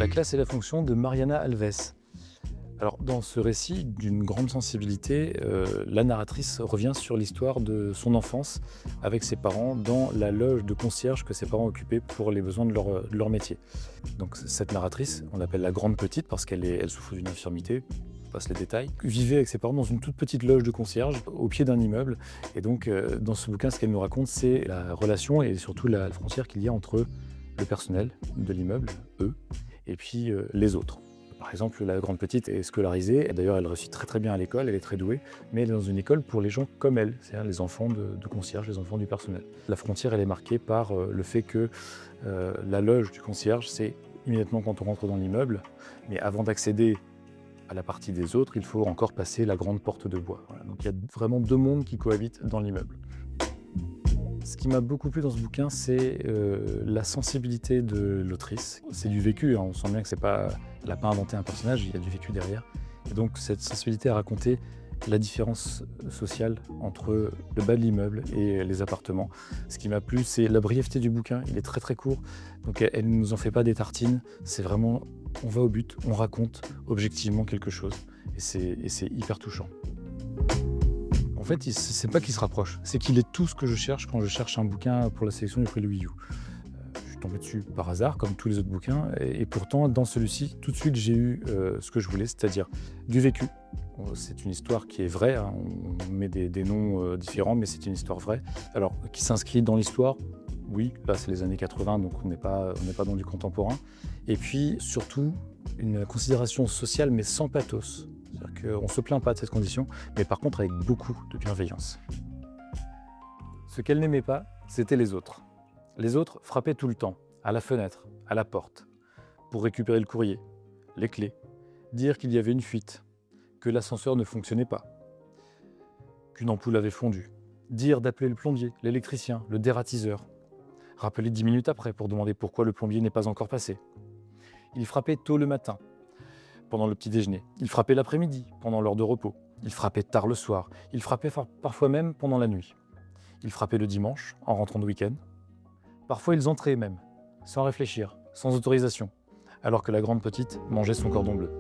La classe et la fonction de Mariana Alves. Alors, dans ce récit d'une grande sensibilité, la narratrice revient sur l'histoire de son enfance avec ses parents dans la loge de concierge que ses parents occupaient pour les besoins de leur métier. Donc cette narratrice, on l'appelle la grande petite parce elle souffre d'une infirmité, on passe les détails, vivait avec ses parents dans une toute petite loge de concierge au pied d'un immeuble. Et donc dans ce bouquin, ce qu'elle nous raconte, c'est la relation et surtout la frontière qu'il y a entre le personnel de l'immeuble, eux, et puis les autres. Par exemple, la grande petite est scolarisée, et d'ailleurs elle réussit très très bien à l'école, elle est très douée, mais elle est dans une école pour les gens comme elle, c'est-à-dire les enfants de concierge, les enfants du personnel. La frontière, elle est marquée par le fait que la loge du concierge, c'est immédiatement quand on rentre dans l'immeuble, mais avant d'accéder à la partie des autres, il faut encore passer la grande porte de bois. Voilà. Donc il y a vraiment deux mondes qui cohabitent dans l'immeuble. Ce qui m'a beaucoup plu dans ce bouquin, c'est la sensibilité de l'autrice. C'est du vécu, hein, on sent bien que elle n'a pas inventé un personnage, il y a du vécu derrière. Et donc cette sensibilité à raconter la différence sociale entre le bas de l'immeuble et les appartements. Ce qui m'a plu, c'est la brièveté du bouquin, il est très très court, donc elle ne nous en fait pas des tartines, c'est vraiment, on va au but, on raconte objectivement quelque chose, et c'est hyper touchant. En fait, c'est pas qu'il se rapproche, c'est qu'il est tout ce que je cherche quand je cherche un bouquin pour la sélection du prix Louis You. Je suis tombé dessus par hasard, comme tous les autres bouquins, et pourtant, dans celui-ci, tout de suite, j'ai eu ce que je voulais, c'est-à-dire du vécu. C'est une histoire qui est vraie, hein, on met des noms différents, mais c'est une histoire vraie. Alors, qui s'inscrit dans l'histoire, oui, là c'est les années 80, donc on n'est pas dans du contemporain. Et puis, surtout, une considération sociale, mais sans pathos. C'est-à-dire qu'on ne se plaint pas de cette condition, mais par contre avec beaucoup de bienveillance. Ce qu'elle n'aimait pas, c'était les autres. Les autres frappaient tout le temps, à la fenêtre, à la porte, pour récupérer le courrier, les clés, dire qu'il y avait une fuite, que l'ascenseur ne fonctionnait pas, qu'une ampoule avait fondu, dire d'appeler le plombier, l'électricien, le dératiseur, rappeler 10 minutes après pour demander pourquoi le plombier n'est pas encore passé. Il frappait tôt le matin, pendant le petit déjeuner. Il frappait l'après-midi, pendant l'heure de repos. Il frappait tard le soir. Il frappait parfois même pendant la nuit. Il frappait le dimanche, en rentrant de week-end. Parfois, ils entraient même, sans réfléchir, sans autorisation, alors que la grande petite mangeait son cordon bleu.